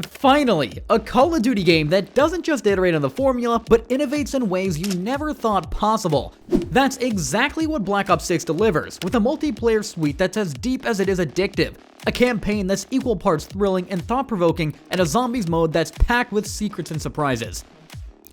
Finally, a Call of Duty game that doesn't just iterate on the formula, but innovates in ways you never thought possible. That's exactly what Black Ops 6 delivers, with a multiplayer suite that's as deep as it is addictive, a campaign that's equal parts thrilling and thought-provoking, and a zombies mode that's packed with secrets and surprises.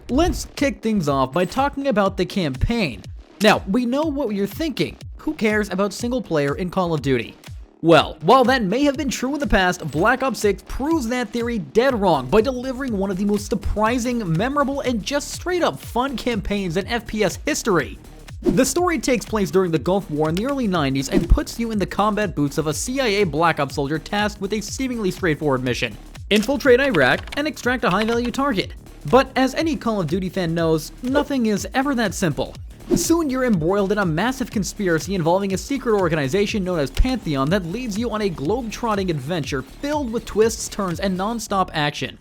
Let's kick things off by talking about the campaign. Now, we know what you're thinking. Who cares about single player in Call of Duty? Well, while that may have been true in the past, Black Ops 6 proves that theory dead wrong by delivering one of the most surprising, memorable, and just straight up fun campaigns in FPS history. The story takes place during the Gulf War in the early 90s and puts you in the combat boots of a CIA Black Ops soldier tasked with a seemingly straightforward mission: infiltrate Iraq and extract a high-value target. But as any Call of Duty fan knows, nothing is ever that simple. Soon you're embroiled in a massive conspiracy involving a secret organization known as Pantheon that leads you on a globe-trotting adventure filled with twists, turns, and non-stop action.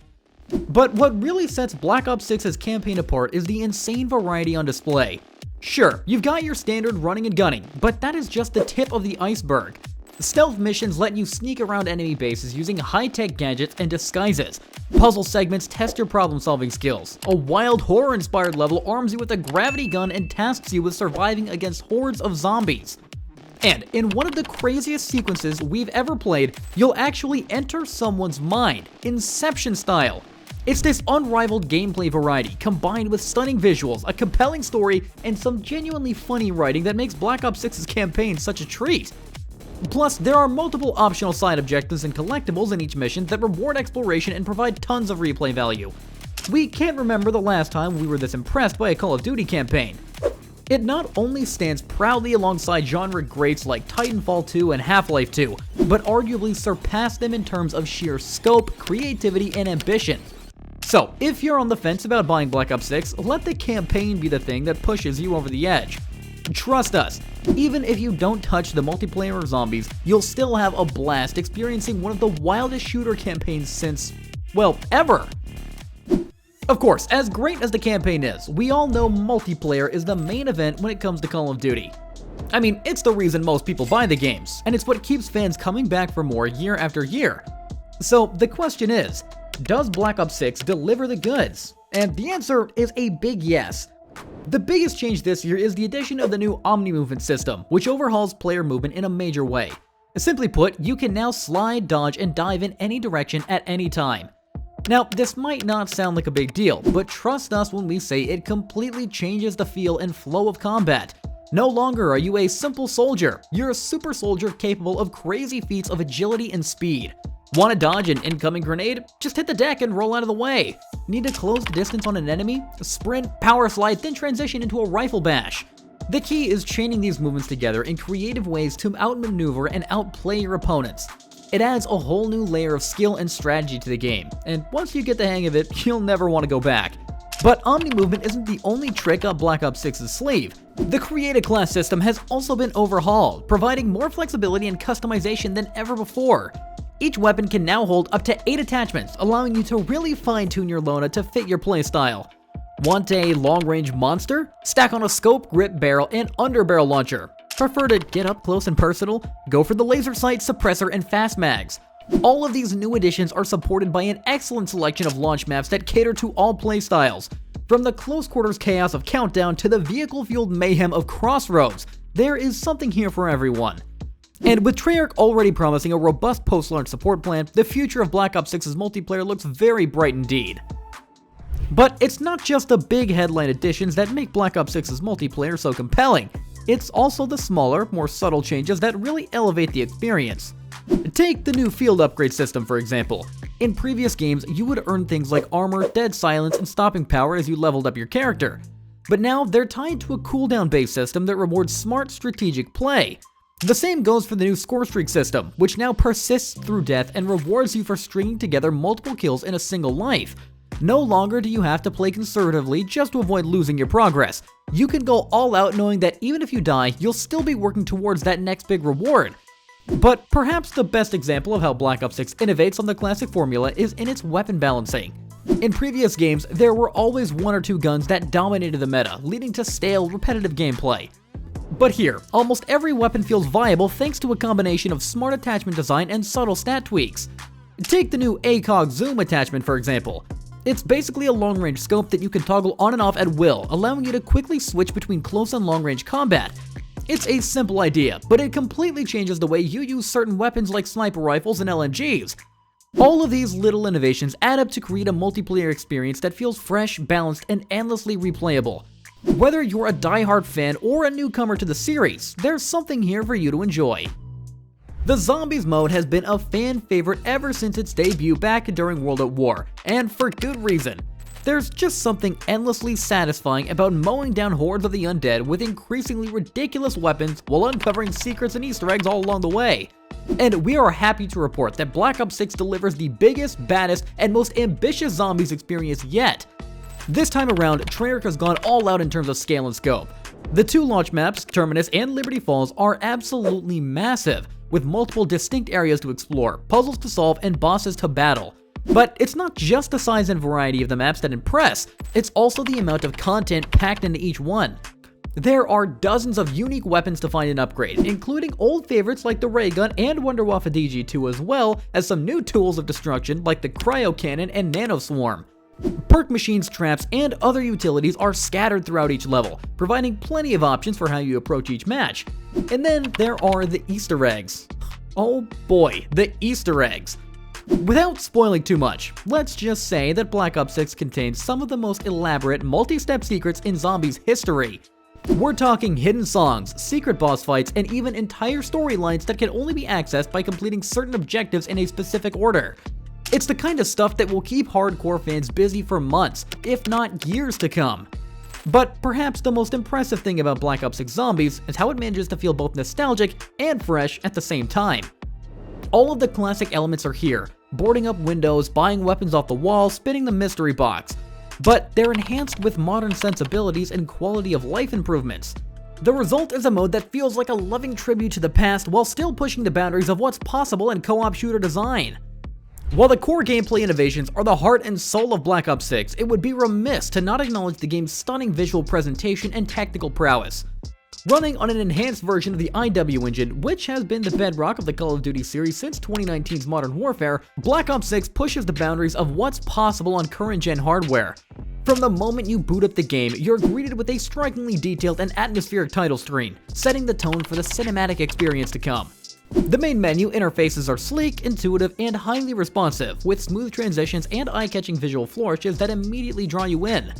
But what really sets Black Ops 6's campaign apart is the insane variety on display. Sure, you've got your standard running and gunning, but that is just the tip of the iceberg. Stealth missions let you sneak around enemy bases using high-tech gadgets and disguises. Puzzle segments test your problem-solving skills. A wild horror-inspired level arms you with a gravity gun and tasks you with surviving against hordes of zombies. And in one of the craziest sequences we've ever played, you'll actually enter someone's mind, Inception-Style. It's this unrivaled gameplay variety combined with stunning visuals, a compelling story, and some genuinely funny writing that makes Black Ops 6's campaign such a treat. Plus, there are multiple optional side objectives and collectibles in each mission that reward exploration and provide tons of replay value. We can't remember the last time we were this impressed by a Call of Duty campaign. It not only stands proudly alongside genre greats like Titanfall 2 and Half-Life 2, but arguably surpassed them in terms of sheer scope, creativity, and ambition. So, if you're on the fence about buying Black Ops 6, let the campaign be the thing that pushes you over the edge. Trust us, even if you don't touch the multiplayer or zombies, you'll still have a blast experiencing one of the wildest shooter campaigns since, well, ever. Of course, as great as the campaign is, we all know multiplayer is the main event when it comes to Call of Duty. I mean, it's the reason most people buy the games, and it's what keeps fans coming back for more year after year. So the question is, does Black Ops 6 deliver the goods? And the answer is a big yes. The biggest change this year is the addition of the new Omni Movement system, which overhauls player movement in a major way. Simply put, you can now slide, dodge, and dive in any direction at any time. Now, this might not sound like a big deal, but trust us when we say it completely changes the feel and flow of combat. No longer are you a simple soldier, you're a super soldier capable of crazy feats of agility and speed. Want to dodge an incoming grenade? Just hit the deck and roll out of the way. Need to close the distance on an enemy? Sprint, power slide, then transition into a rifle bash. The key is chaining these movements together in creative ways to outmaneuver and outplay your opponents. It adds a whole new layer of skill and strategy to the game, and once you get the hang of it, you'll never want to go back. But Omni Movement isn't the only trick up Black Ops 6's sleeve. The Create Class system has also been overhauled, providing more flexibility and customization than ever before. Each weapon can now hold up to 8 attachments, allowing you to really fine-tune your Lona to fit your playstyle. Want a long-range monster? Stack on a scope, grip barrel, and underbarrel launcher. Prefer to get up close and personal? Go for the laser sight, suppressor, and fast mags. All of these new additions are supported by an excellent selection of launch maps that cater to all playstyles. From the close quarters chaos of Countdown to the vehicle-fueled mayhem of Crossroads, there is something here for everyone. And with Treyarch already promising a robust post-launch support plan, the future of Black Ops 6's multiplayer looks very bright indeed. But it's not just the big headline additions that make Black Ops 6's multiplayer so compelling. It's also the smaller, more subtle changes that really elevate the experience. Take the new field upgrade system, for example. In previous games, you would earn things like armor, dead silence, and stopping power as you leveled up your character. But now they're tied to a cooldown-based system that rewards smart, strategic play. The same goes for the new Scorestreak system, which now persists through death and rewards you for stringing together multiple kills in a single life. No longer do you have to play conservatively just to avoid losing your progress. You can go all out knowing that even if you die, you'll still be working towards that next big reward. But perhaps the best example of how Black Ops 6 innovates on the classic formula is in its weapon balancing. In previous games, there were always one or two guns that dominated the meta, leading to stale, repetitive gameplay. But here, almost every weapon feels viable thanks to a combination of smart attachment design and subtle stat tweaks. Take the new ACOG zoom attachment for example. It's basically a long-range scope that you can toggle on and off at will, allowing you to quickly switch between close and long-range combat. It's a simple idea, but it completely changes the way you use certain weapons like sniper rifles and LMGs. All of these little innovations add up to create a multiplayer experience that feels fresh, balanced, and endlessly replayable. Whether you're a die-hard fan or a newcomer to the series, there's something here for you to enjoy. The Zombies mode has been a fan favorite ever since its debut back during World at War, and for good reason. There's just something endlessly satisfying about mowing down hordes of the undead with increasingly ridiculous weapons while uncovering secrets and Easter eggs all along the way. And we are happy to report that Black Ops 6 delivers the biggest, baddest, and most ambitious Zombies experience yet. This time around, Treyarch has gone all out in terms of scale and scope. The two launch maps, Terminus and Liberty Falls, are absolutely massive, with multiple distinct areas to explore, puzzles to solve, and bosses to battle. But it's not just the size and variety of the maps that impress, it's also the amount of content packed into each one. There are dozens of unique weapons to find and upgrade, including old favorites like the ray gun and Wunderwaffe DG2, as well as some new tools of destruction like the cryo cannon and nano swarm. Perk machines, traps, and other utilities are scattered throughout each level, providing plenty of options for how you approach each match. And then there are the Easter eggs. Oh boy, the Easter eggs. Without spoiling too much, let's just say that Black Ops 6 contains some of the most elaborate multi-step secrets in Zombies history. We're talking hidden songs, secret boss fights, and even entire storylines that can only be accessed by completing certain objectives in a specific order. It's the kind of stuff that will keep hardcore fans busy for months, if not years to come. But perhaps the most impressive thing about Black Ops 6 Zombies is how it manages to feel both nostalgic and fresh at the same time. All of the classic elements are here, boarding up windows, buying weapons off the wall, spinning the mystery box. But they're enhanced with modern sensibilities and quality of life improvements. The result is a mode that feels like a loving tribute to the past while still pushing the boundaries of what's possible in co-op shooter design. While the core gameplay innovations are the heart and soul of Black Ops 6, it would be remiss to not acknowledge the game's stunning visual presentation and technical prowess. Running on an enhanced version of the IW engine, which has been the bedrock of the Call of Duty series since 2019's Modern Warfare, Black Ops 6 pushes the boundaries of what's possible on current-gen hardware. From the moment you boot up the game, you're greeted with a strikingly detailed and atmospheric title screen, setting the tone for the cinematic experience to come. The main menu interfaces are sleek, intuitive, and highly responsive, with smooth transitions and eye-catching visual flourishes that immediately draw you in.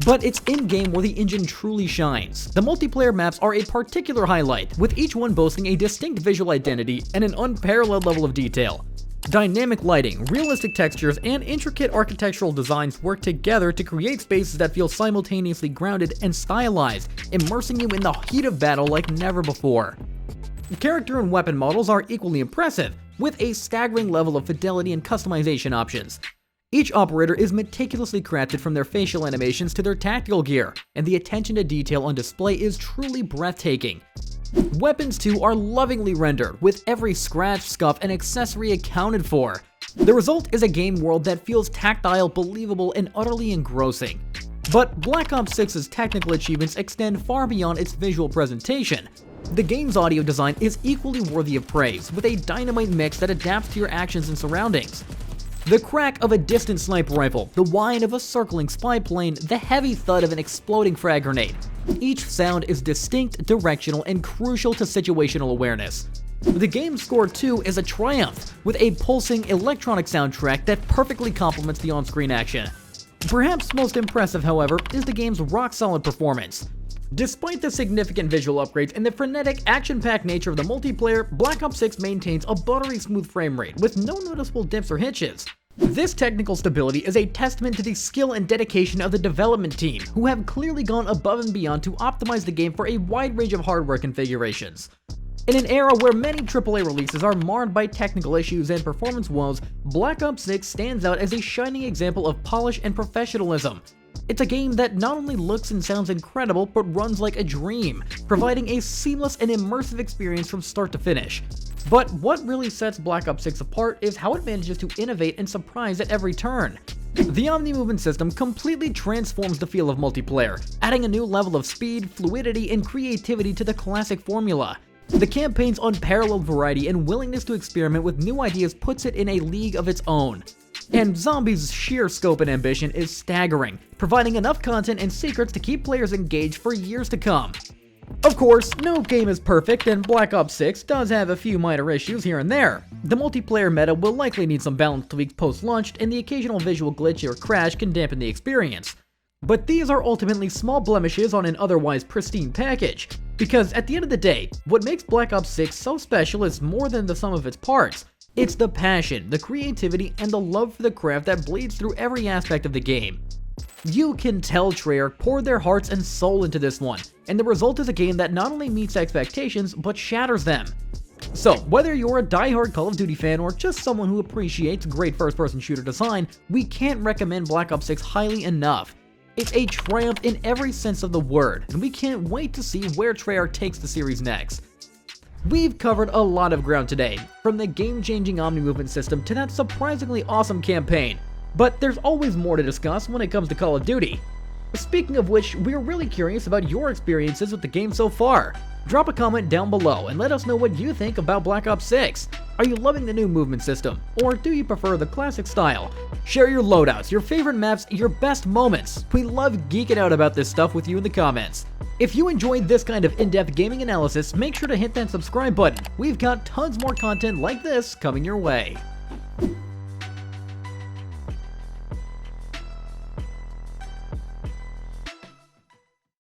But it's in-game where the engine truly shines. The multiplayer maps are a particular highlight, with each one boasting a distinct visual identity and an unparalleled level of detail. Dynamic lighting, realistic textures, and intricate architectural designs work together to create spaces that feel simultaneously grounded and stylized, immersing you in the heat of battle like never before. Character and weapon models are equally impressive, with a staggering level of fidelity and customization options. Each operator is meticulously crafted from their facial animations to their tactical gear, and the attention to detail on display is truly breathtaking. Weapons too are lovingly rendered, with every scratch, scuff, and accessory accounted for. The result is a game world that feels tactile, believable, and utterly engrossing. But Black Ops 6's technical achievements extend far beyond its visual presentation. The game's audio design is equally worthy of praise, with a dynamite mix that adapts to your actions and surroundings. The crack of a distant sniper rifle, the whine of a circling spy plane, the heavy thud of an exploding frag grenade. Each sound is distinct, directional, and crucial to situational awareness. The game's score too is a triumph, with a pulsing electronic soundtrack that perfectly complements the on-screen action. Perhaps most impressive, however, is the game's rock-solid performance. Despite the significant visual upgrades and the frenetic, action-packed nature of the multiplayer, Black Ops 6 maintains a buttery smooth frame rate with no noticeable dips or hitches. This technical stability is a testament to the skill and dedication of the development team, who have clearly gone above and beyond to optimize the game for a wide range of hardware configurations. In an era where many AAA releases are marred by technical issues and performance woes, Black Ops 6 stands out as a shining example of polish and professionalism. It's a game that not only looks and sounds incredible, but runs like a dream, providing a seamless and immersive experience from start to finish. But what really sets Black Ops 6 apart is how it manages to innovate and surprise at every turn. The Omni Movement system completely transforms the feel of multiplayer, adding a new level of speed, fluidity, and creativity to the classic formula. The campaign's unparalleled variety and willingness to experiment with new ideas puts it in a league of its own. And Zombies' sheer scope and ambition is staggering, providing enough content and secrets to keep players engaged for years to come. Of course, no game is perfect, and Black Ops 6 does have a few minor issues here and there. The multiplayer meta will likely need some balance tweaks post-launch, and the occasional visual glitch or crash can dampen the experience. But these are ultimately small blemishes on an otherwise pristine package, because at the end of the day, what makes Black Ops 6 so special is more than the sum of its parts. It's the passion, the creativity, and the love for the craft that bleeds through every aspect of the game. You can tell Treyarch poured their hearts and soul into this one, and the result is a game that not only meets expectations, but shatters them. So, whether you're a die-hard Call of Duty fan or just someone who appreciates great first-person shooter design, we can't recommend Black Ops 6 highly enough. It's a triumph in every sense of the word, and we can't wait to see where Treyarch takes the series next. We've covered a lot of ground today, from the game-changing Omni Movement system to that surprisingly awesome campaign, but there's always more to discuss when it comes to Call of Duty. Speaking of which, we're really curious about your experiences with the game so far. Drop a comment down below and let us know what you think about Black Ops 6. Are you loving the new movement system, or do you prefer the classic style? Share your loadouts, your favorite maps, your best moments. We love geeking out about this stuff with you in the comments. If you enjoyed this kind of in-depth gaming analysis, make sure to hit that subscribe button. We've got tons more content like this coming your way.